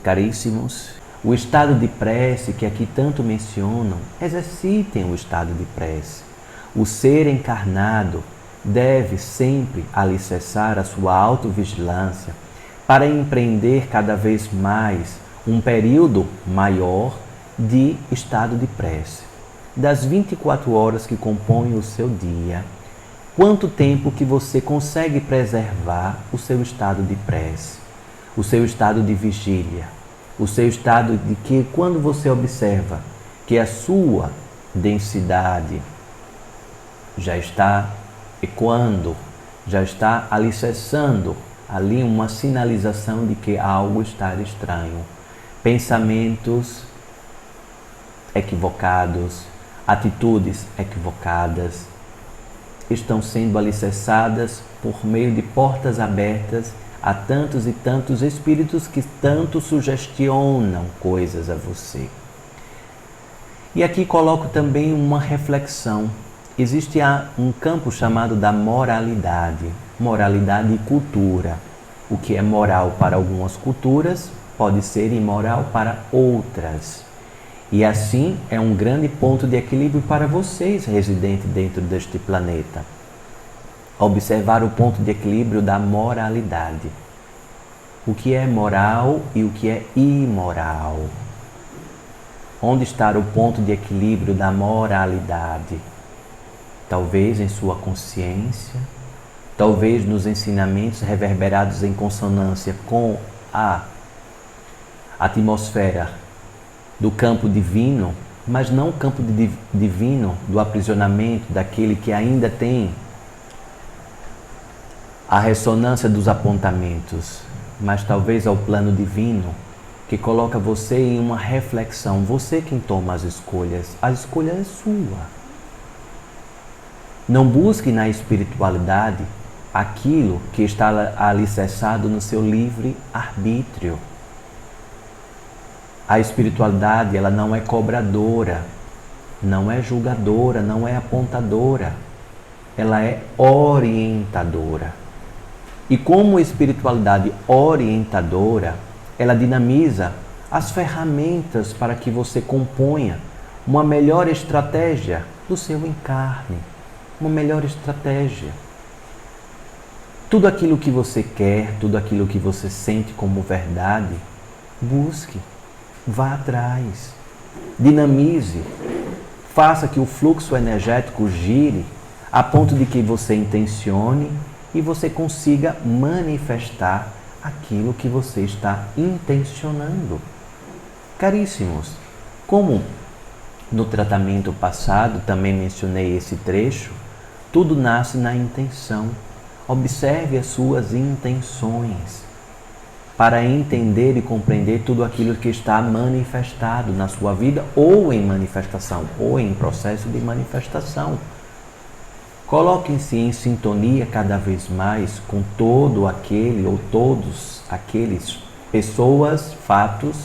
Caríssimos, o estado de prece que aqui tanto mencionam, exercitem o estado de prece. O ser encarnado deve sempre alicerçar a sua autovigilância para empreender cada vez mais um período maior de estado de prece. Das 24 horas que compõem o seu dia, quanto tempo que você consegue preservar o seu estado de prece, o seu estado de vigília, o seu estado de que quando você observa que a sua densidade já está ecoando, já está alicerçando ali uma sinalização de que algo está estranho. Pensamentos equivocados, atitudes equivocadas estão sendo alicerçadas por meio de portas abertas a tantos e tantos espíritos que tanto sugestionam coisas a você. E aqui coloco também uma reflexão. Existe um campo chamado da moralidade, moralidade e cultura. O que é moral para algumas culturas pode ser imoral para outras. E assim é um grande ponto de equilíbrio para vocês, residentes dentro deste planeta. Observar o ponto de equilíbrio da moralidade. O que é moral e o que é imoral. Onde está o ponto de equilíbrio da moralidade? Talvez em sua consciência, talvez nos ensinamentos reverberados em consonância com a atmosfera do campo divino, mas não o campo divino do aprisionamento, daquele que ainda tem a ressonância dos apontamentos, mas talvez ao plano divino que coloca você em uma reflexão. Você quem toma as escolhas, a escolha é sua. Não busque na espiritualidade aquilo que está alicerçado no seu livre arbítrio. A espiritualidade, ela não é cobradora, não é julgadora, não é apontadora. Ela é orientadora. E como espiritualidade orientadora, ela dinamiza as ferramentas para que você componha uma melhor estratégia do seu encarne. Uma melhor estratégia. Tudo aquilo que você quer, tudo aquilo que você sente como verdade, busque, vá atrás, dinamize, faça que o fluxo energético gire a ponto de que você intencione e você consiga manifestar aquilo que você está intencionando. Caríssimos, como no tratamento passado também mencionei esse trecho, tudo nasce na intenção. Observe as suas intenções para entender e compreender tudo aquilo que está manifestado na sua vida ou em manifestação, ou em processo de manifestação. Coloquem-se em sintonia cada vez mais com todo aquele ou todos aqueles pessoas, fatos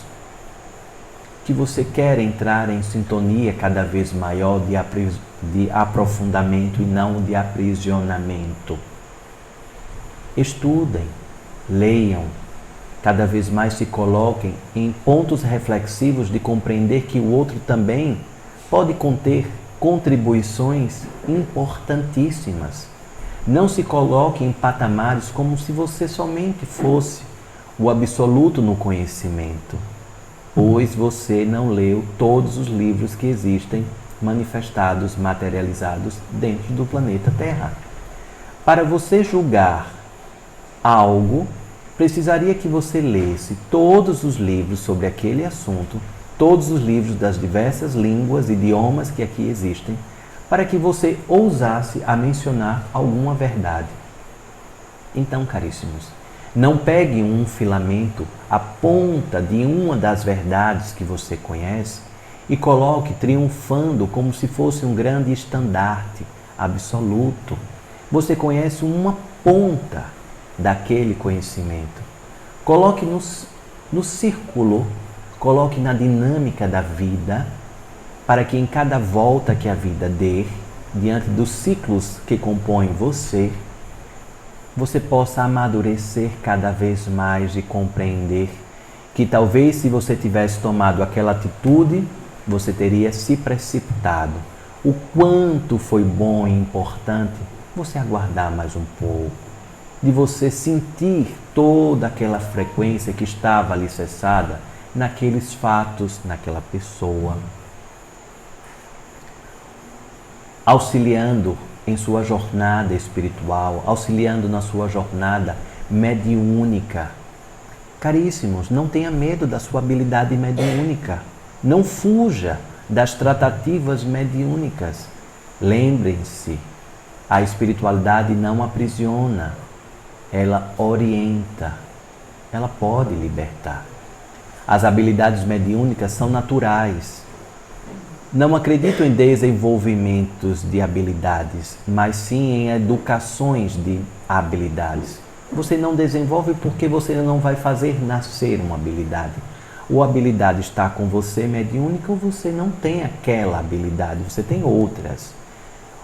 que você quer entrar em sintonia cada vez maior de aprofundamento e não de aprisionamento. Estudem, leiam, cada vez mais se coloquem em pontos reflexivos de compreender que o outro também pode conter contribuições importantíssimas. Não se coloque em patamares como se você somente fosse o absoluto no conhecimento, pois você não leu todos os livros que existem manifestados, materializados dentro do planeta Terra. Para você julgar algo, precisaria que você lesse todos os livros sobre aquele assunto, todos os livros das diversas línguas e idiomas que aqui existem, para que você ousasse a mencionar alguma verdade. Então, caríssimos, não pegue um filamento, a ponta de uma das verdades que você conhece e coloque triunfando como se fosse um grande estandarte absoluto. Você conhece uma ponta daquele conhecimento. Coloque no círculo, coloque na dinâmica da vida, para que em cada volta que a vida dê, diante dos ciclos que compõem você possa amadurecer cada vez mais e compreender que talvez se você tivesse tomado aquela atitude, você teria se precipitado. O quanto foi bom e importante você aguardar mais um pouco, de você sentir toda aquela frequência que estava alicerçada naqueles fatos, naquela pessoa, auxiliando em sua jornada espiritual, auxiliando na sua jornada mediúnica. Caríssimos, não tenha medo da sua habilidade mediúnica. Não fuja das tratativas mediúnicas. Lembrem-se, a espiritualidade não aprisiona, ela orienta, ela pode libertar. As habilidades mediúnicas são naturais. Não acredito em desenvolvimentos de habilidades, mas sim em educações de habilidades. Você não desenvolve porque você não vai fazer nascer uma habilidade. Ou a habilidade está com você mediúnica ou você não tem aquela habilidade, você tem outras.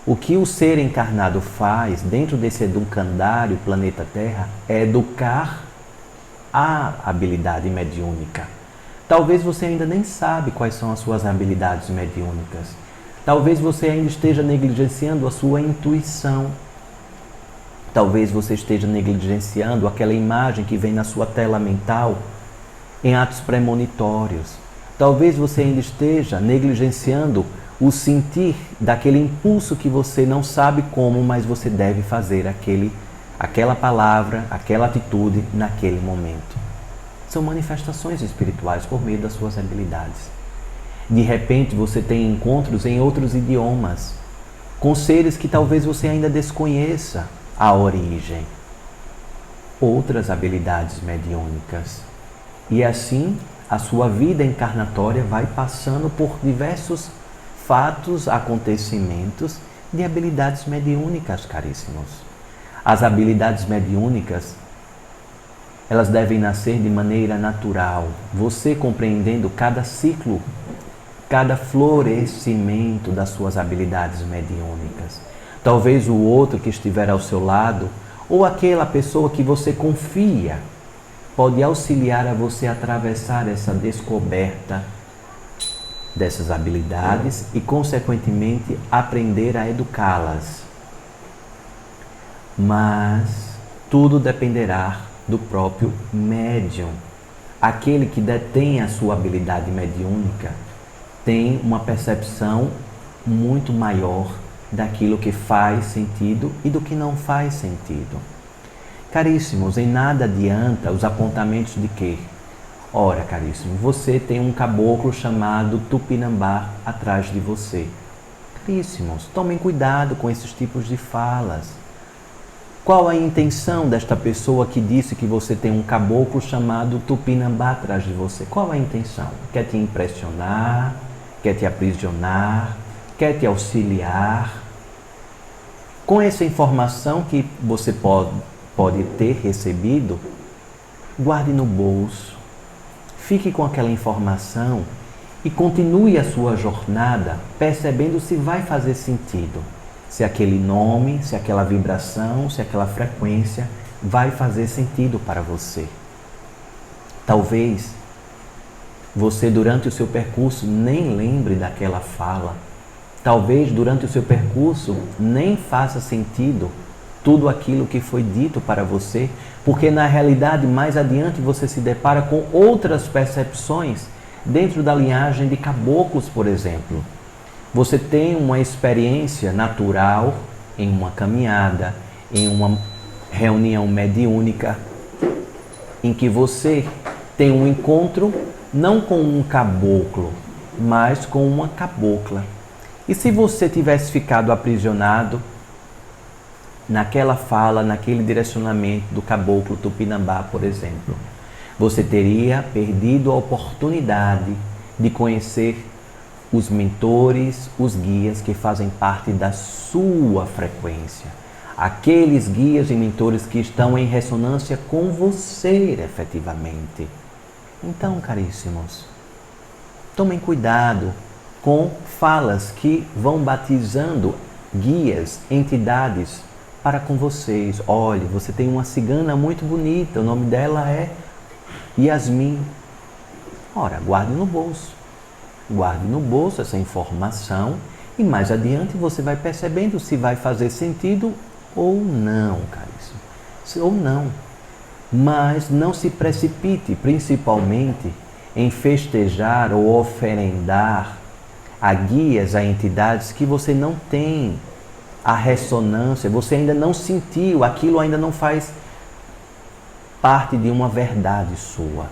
O que o ser encarnado faz dentro desse educandário planeta Terra é educar a habilidade mediúnica. Talvez você ainda nem sabe quais são as suas habilidades mediúnicas. Talvez você ainda esteja negligenciando a sua intuição. Talvez você esteja negligenciando aquela imagem que vem na sua tela mental em atos premonitórios. Talvez você ainda esteja negligenciando o sentir daquele impulso que você não sabe como, mas você deve fazer aquela palavra, aquela atitude naquele momento. São manifestações espirituais por meio das suas habilidades. De repente você tem encontros em outros idiomas, com seres que talvez você ainda desconheça a origem. Outras habilidades mediúnicas. E assim, a sua vida encarnatória vai passando por diversos fatos, acontecimentos de habilidades mediúnicas, caríssimos. As habilidades mediúnicas, elas devem nascer de maneira natural. Você compreendendo cada ciclo, cada florescimento das suas habilidades mediúnicas. Talvez o outro que estiver ao seu lado, ou aquela pessoa que você confia, pode auxiliar a você a atravessar essa descoberta dessas habilidades e, consequentemente, aprender a educá-las. Mas tudo dependerá do próprio médium. Aquele que detém a sua habilidade mediúnica tem uma percepção muito maior daquilo que faz sentido e do que não faz sentido. Caríssimos, em nada adianta os apontamentos de quê? Ora, caríssimo, você tem um caboclo chamado Tupinambá atrás de você. Caríssimos, tomem cuidado com esses tipos de falas. Qual a intenção desta pessoa que disse que você tem um caboclo chamado Tupinambá atrás de você? Qual a intenção? Quer te impressionar? Quer te aprisionar? Quer te auxiliar? Com essa informação que você pode ter recebido, guarde no bolso. Fique com aquela informação e continue a sua jornada percebendo se vai fazer sentido. Se aquele nome, se aquela vibração, se aquela frequência vai fazer sentido para você. Talvez você durante o seu percurso nem lembre daquela fala. Talvez durante o seu percurso nem faça sentido tudo aquilo que foi dito para você, porque na realidade mais adiante você se depara com outras percepções dentro da linhagem de caboclos, por exemplo. Você tem uma experiência natural em uma caminhada, em uma reunião mediúnica, em que você tem um encontro não com um caboclo, mas com uma cabocla. E se você tivesse ficado aprisionado naquela fala, naquele direcionamento do caboclo Tupinambá, por exemplo, você teria perdido a oportunidade de conhecer os mentores, os guias que fazem parte da sua frequência. Aqueles guias e mentores que estão em ressonância com você, efetivamente. Então, caríssimos, tomem cuidado com falas que vão batizando guias, entidades para com vocês. Olha, você tem uma cigana muito bonita, o nome dela é Yasmin. Ora, guarde no bolso. Guarde no bolso essa informação e mais adiante você vai percebendo se vai fazer sentido ou não, caríssimo. Ou não. Mas não se precipite, principalmente, em festejar ou oferendar a guias, a entidades que você não tem a ressonância, você ainda não sentiu, aquilo ainda não faz parte de uma verdade sua.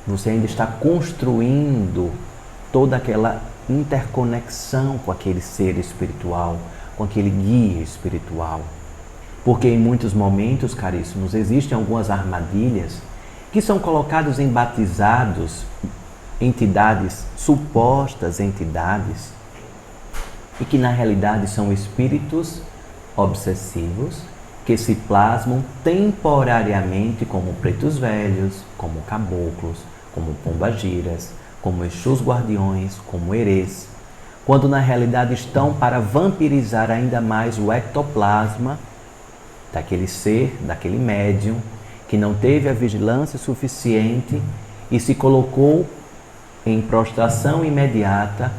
Você ainda está construindo toda aquela interconexão com aquele ser espiritual, com aquele guia espiritual. Porque em muitos momentos, caríssimos, existem algumas armadilhas que são colocadas em batizados, entidades, supostas entidades, e que na realidade são espíritos obsessivos que se plasmam temporariamente como pretos velhos, como caboclos, como pombagiras, como exus guardiões, como herês, quando na realidade estão para vampirizar ainda mais o ectoplasma daquele ser, daquele médium, que não teve a vigilância suficiente e se colocou em prostração imediata.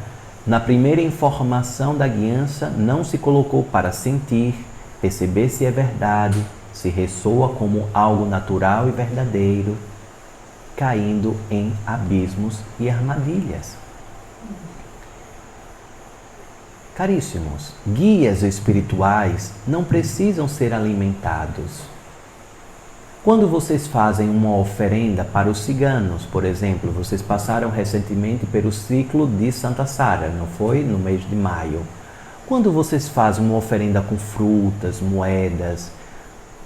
Na primeira informação da guiança, não se colocou para sentir, perceber se é verdade, se ressoa como algo natural e verdadeiro, caindo em abismos e armadilhas. Caríssimos, guias espirituais não precisam ser alimentados. Quando vocês fazem uma oferenda para os ciganos, por exemplo, vocês passaram recentemente pelo ciclo de Santa Sara, não foi? No mês de maio. Quando vocês fazem uma oferenda com frutas, moedas,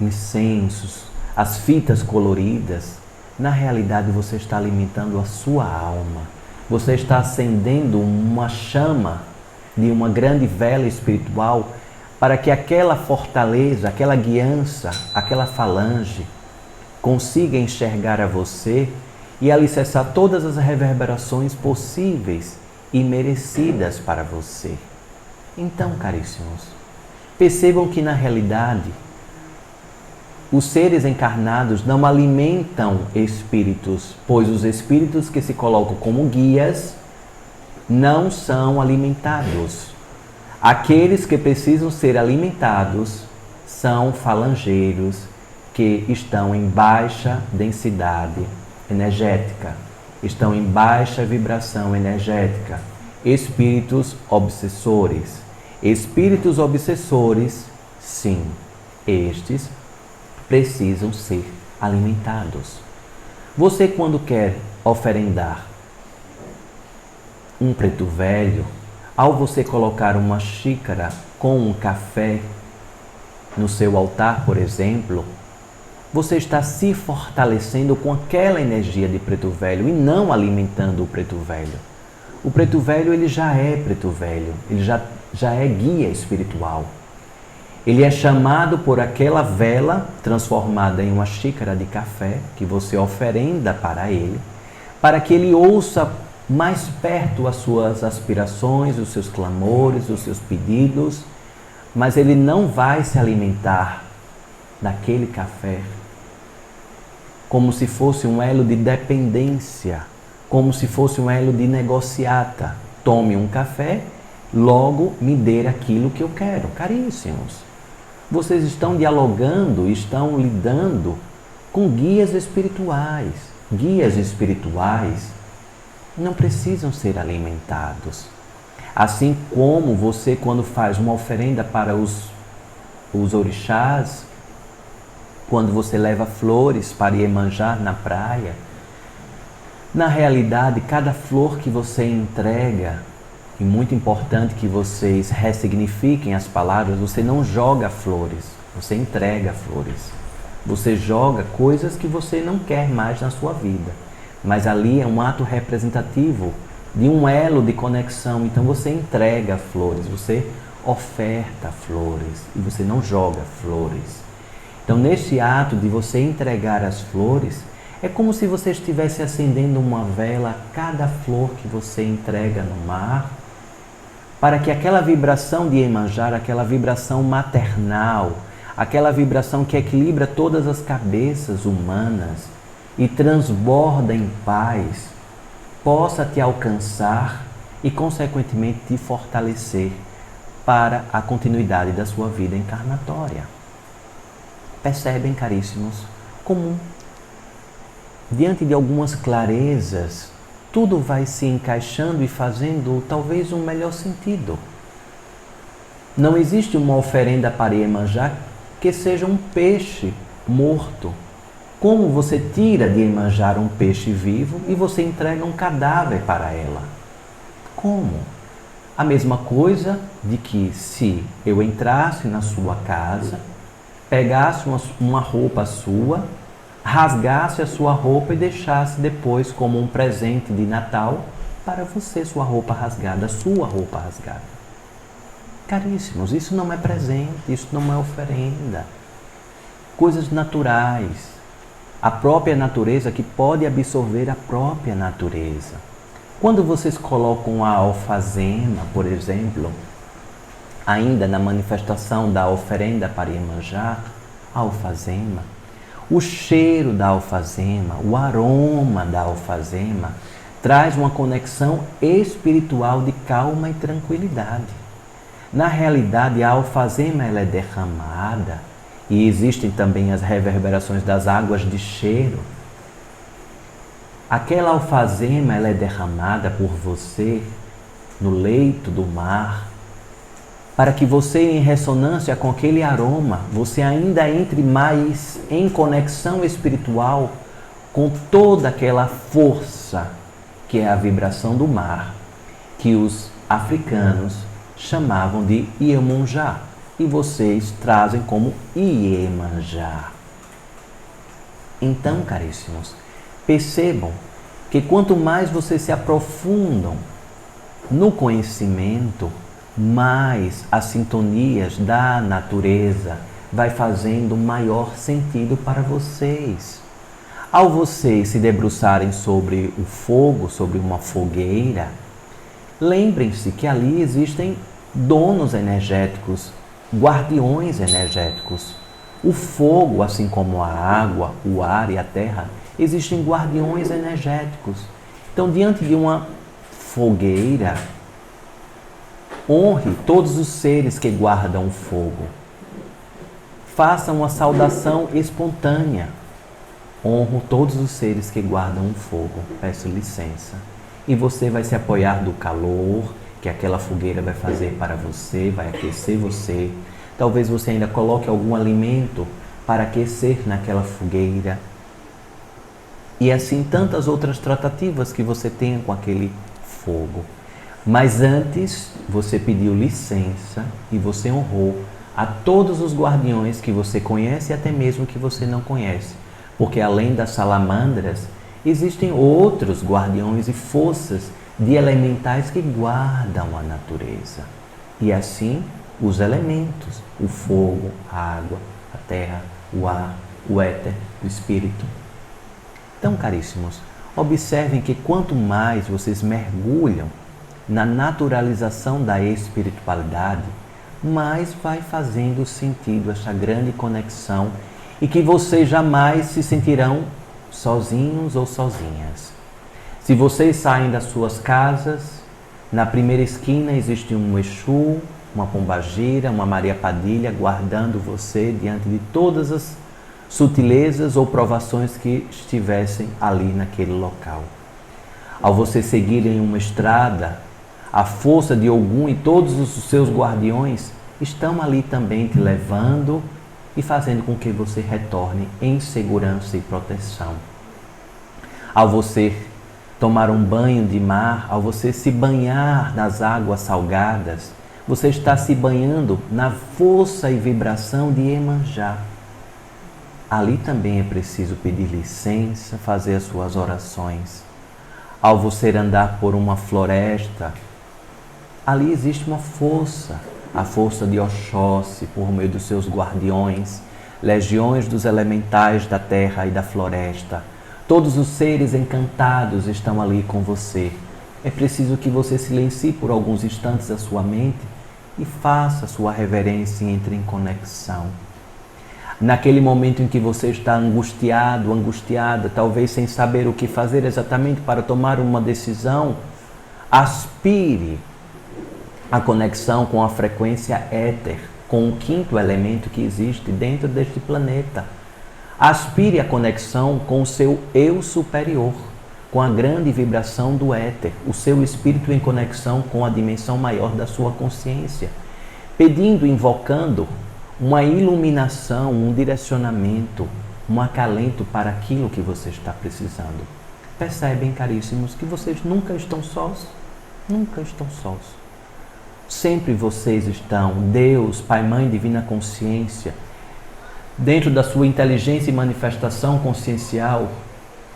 incensos, as fitas coloridas, na realidade você está alimentando a sua alma. Você está acendendo uma chama de uma grande vela espiritual para que aquela fortaleza, aquela guiança, aquela falange consiga enxergar a você e alicerçar todas as reverberações possíveis e merecidas para você. Então, caríssimos, percebam que na realidade os seres encarnados não alimentam espíritos, pois os espíritos que se colocam como guias não são alimentados. Aqueles que precisam ser alimentados são falangeiros que estão em baixa densidade energética, estão em baixa vibração energética, espíritos obsessores. Espíritos obsessores, sim, estes precisam ser alimentados. Você, quando quer oferendar um preto velho, ao você colocar uma xícara com um café no seu altar, por exemplo, você está se fortalecendo com aquela energia de preto velho e não alimentando o preto velho. O preto velho, ele já é preto velho, ele já é guia espiritual. Ele é chamado por aquela vela transformada em uma xícara de café que você oferenda para ele, para que ele ouça mais perto as suas aspirações, os seus clamores, os seus pedidos, mas ele não vai se alimentar daquele café como se fosse um elo de dependência, como se fosse um elo de negociata. Tome um café, logo me dê aquilo que eu quero. Caríssimos, vocês estão dialogando, estão lidando com guias espirituais. Guias espirituais não precisam ser alimentados. Assim como você, quando faz uma oferenda para os orixás, quando você leva flores para Iemanjá na praia, na realidade, cada flor que você entrega, e muito importante que vocês ressignifiquem as palavras, você não joga flores, você entrega flores. Você joga coisas que você não quer mais na sua vida. Mas ali é um ato representativo de um elo de conexão. Então você entrega flores, você oferta flores e você não joga flores. Então nesse ato de você entregar as flores, é como se você estivesse acendendo uma vela a cada flor que você entrega no mar, para que aquela vibração de Iemanjá, aquela vibração maternal, aquela vibração que equilibra todas as cabeças humanas e transborda em paz possa te alcançar e, consequentemente, te fortalecer para a continuidade da sua vida encarnatória. Percebem, caríssimos, como diante de algumas clarezas, tudo vai se encaixando e fazendo talvez um melhor sentido. Não existe uma oferenda para Iemanjá que seja um peixe morto. Como você tira de Iemanjá um peixe vivo e você entrega um cadáver para ela? Como? A mesma coisa de que se eu entrasse na sua casa, pegasse uma roupa sua, rasgasse a sua roupa e deixasse depois como um presente de Natal para você sua roupa rasgada. Caríssimos, isso não é presente, isso não é oferenda. Coisas naturais. A própria natureza que pode absorver a própria natureza. Quando vocês colocam a alfazema, por exemplo, ainda na manifestação da oferenda para Iemanjá, a alfazema, o cheiro da alfazema, o aroma da alfazema, traz uma conexão espiritual de calma e tranquilidade. Na realidade, a alfazema ela é derramada e existem também as reverberações das águas de cheiro. Aquela alfazema ela é derramada por você no leito do mar, para que você, em ressonância com aquele aroma, você ainda entre mais em conexão espiritual com toda aquela força que é a vibração do mar, que os africanos chamavam de Iemanjá, e vocês trazem como Iemanjá. Então, caríssimos, percebam que quanto mais vocês se aprofundam no conhecimento, mais as sintonias da natureza vai fazendo maior sentido para vocês. Ao vocês se debruçarem sobre o fogo, sobre uma fogueira, lembrem-se que ali existem donos energéticos, guardiões energéticos. O fogo, assim como a água, o ar e a terra, existem guardiões energéticos. Então, diante de uma fogueira, honre todos os seres que guardam o fogo. Faça uma saudação espontânea. Honro todos os seres que guardam o fogo. Peço licença. E você vai se apoiar do calor que aquela fogueira vai fazer para você, vai aquecer você. Talvez você ainda coloque algum alimento para aquecer naquela fogueira. E assim tantas outras tratativas que você tenha com aquele fogo. Mas antes, você pediu licença e você honrou a todos os guardiões que você conhece e até mesmo que você não conhece. Porque além das salamandras, existem outros guardiões e forças de elementais que guardam a natureza. E assim, os elementos, o fogo, a água, a terra, o ar, o éter, o espírito. Então, caríssimos, observem que quanto mais vocês mergulham na naturalização da espiritualidade, mais vai fazendo sentido essa grande conexão e que vocês jamais se sentirão sozinhos ou sozinhas. Se vocês saem das suas casas, na primeira esquina existe um Exu, uma Pombagira, uma Maria Padilha guardando você diante de todas as sutilezas ou provações que estivessem ali naquele local. Ao você seguir em uma estrada, a força de Ogum e todos os seus guardiões estão ali também te levando e fazendo com que você retorne em segurança e proteção. Ao você tomar um banho de mar, ao você se banhar nas águas salgadas, você está se banhando na força e vibração de Iemanjá. Ali também é preciso pedir licença, fazer as suas orações. Ao você andar por uma floresta, ali existe uma força, a força de Oxóssi, por meio dos seus guardiões, legiões dos elementais da terra e da floresta. Todos os seres encantados estão ali com você. É preciso que você silencie por alguns instantes a sua mente e faça a sua reverência e entre em conexão. Naquele momento em que você está angustiado, angustiada, talvez sem saber o que fazer exatamente para tomar uma decisão, aspire a conexão com a frequência éter, com o quinto elemento que existe dentro deste planeta. Aspire a conexão com o seu eu superior, com a grande vibração do éter, o seu espírito em conexão com a dimensão maior da sua consciência, pedindo, invocando uma iluminação, um direcionamento, um acalento para aquilo que você está precisando. Percebem, caríssimos, que vocês nunca estão sós? Nunca estão sós. Sempre vocês estão, Deus, Pai, Mãe, Divina Consciência, dentro da sua inteligência e manifestação consciencial,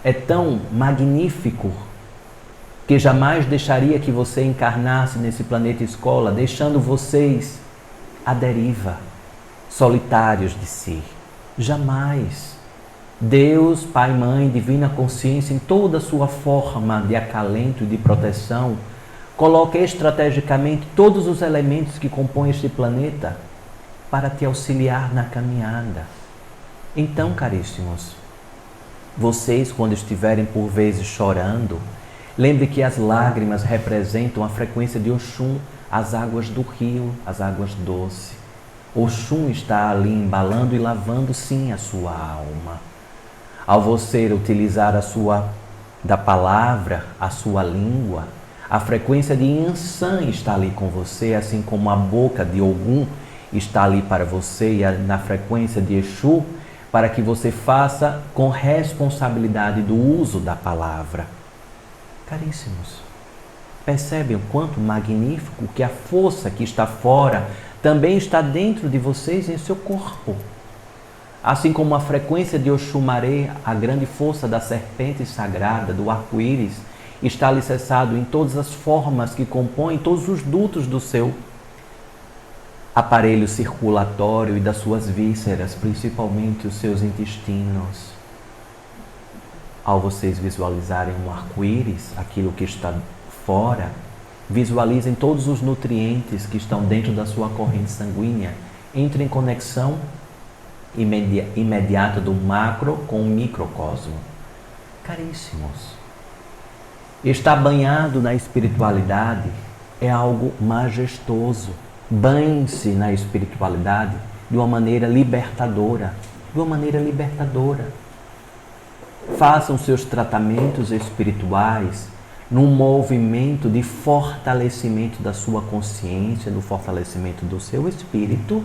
é tão magnífico que jamais deixaria que você encarnasse nesse planeta escola, deixando vocês à deriva, solitários de si. Jamais. Deus, Pai, Mãe, Divina Consciência, em toda a sua forma de acalento e de proteção, coloca estrategicamente todos os elementos que compõem este planeta para te auxiliar na caminhada. Então, caríssimos, vocês, quando estiverem por vezes chorando, lembre que as lágrimas representam a frequência de Oxum, as águas do rio, as águas doces. Oxum está ali embalando e lavando, sim, a sua alma. Ao você utilizar da palavra, a sua língua, a frequência de Yansan está ali com você, assim como a boca de Ogum está ali para você, e na frequência de Exu, para que você faça com responsabilidade do uso da palavra. Caríssimos, percebem o quanto magnífico que a força que está fora também está dentro de vocês, em seu corpo. Assim como a frequência de Oxumaré, a grande força da serpente sagrada, do arco-íris, está alicerçado em todas as formas que compõem todos os dutos do seu aparelho circulatório e das suas vísceras, principalmente os seus intestinos. Ao vocês visualizarem um arco-íris, aquilo que está fora, visualizem todos os nutrientes que estão dentro da sua corrente sanguínea. Entre em conexão imediata do macro com o microcosmo. Caríssimos, estar banhado na espiritualidade é algo majestoso. Banhe-se na espiritualidade de uma maneira libertadora. De uma maneira libertadora. Façam seus tratamentos espirituais num movimento de fortalecimento da sua consciência, do fortalecimento do seu espírito,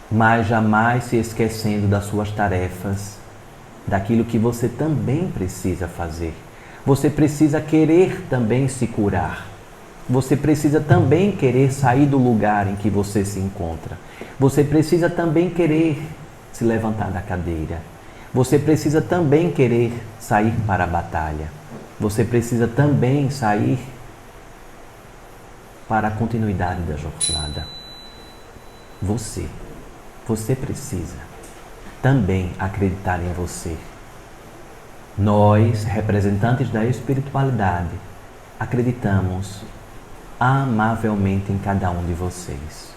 mas jamais se esquecendo das suas tarefas, daquilo que você também precisa fazer. Você precisa querer também se curar. Você precisa também querer sair do lugar em que você se encontra. Você precisa também querer se levantar da cadeira. Você precisa também querer sair para a batalha. Você precisa também sair para a continuidade da jornada. Você precisa também acreditar em você. Nós, representantes da espiritualidade, acreditamos amavelmente em cada um de vocês.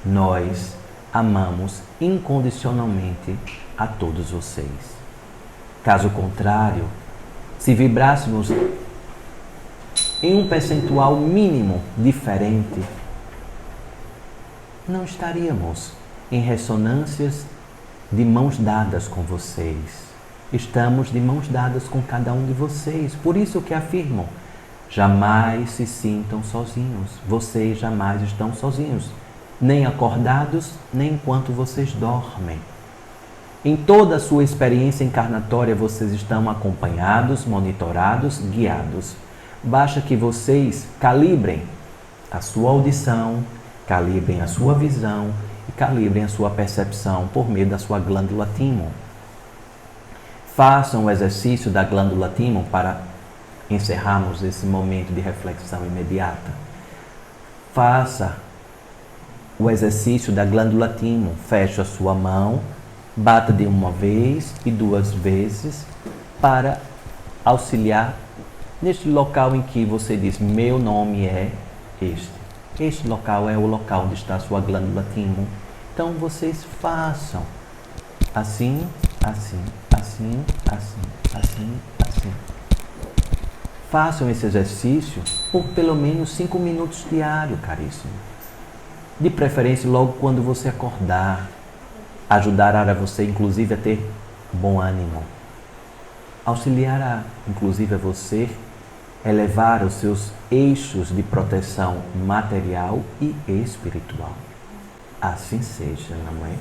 Nós amamos incondicionalmente a todos vocês. Caso contrário, se vibrássemos em um percentual mínimo diferente, não estaríamos em ressonâncias de mãos dadas com vocês. Estamos de mãos dadas com cada um de vocês. Por isso que afirmo, jamais se sintam sozinhos. Vocês jamais estão sozinhos, nem acordados, nem enquanto vocês dormem. Em toda a sua experiência encarnatória, vocês estão acompanhados, monitorados, guiados. Basta que vocês calibrem a sua audição, calibrem a sua visão e calibrem a sua percepção por meio da sua glândula tímon. Façam o exercício da glândula tímon para encerrarmos esse momento de reflexão imediata. Faça o exercício da glândula tímon. Feche a sua mão, bata de uma vez e duas vezes para auxiliar neste local em que você diz: meu nome é este. Este local é o local onde está a sua glândula tímon. Então vocês façam assim, assim, assim, assim, assim, assim. Façam esse exercício por pelo menos 5 minutos diário, caríssimo. De preferência logo quando você acordar. Ajudará você, inclusive, a ter bom ânimo. Auxiliará, inclusive, a você elevar os seus eixos de proteção material e espiritual. Assim seja, não é?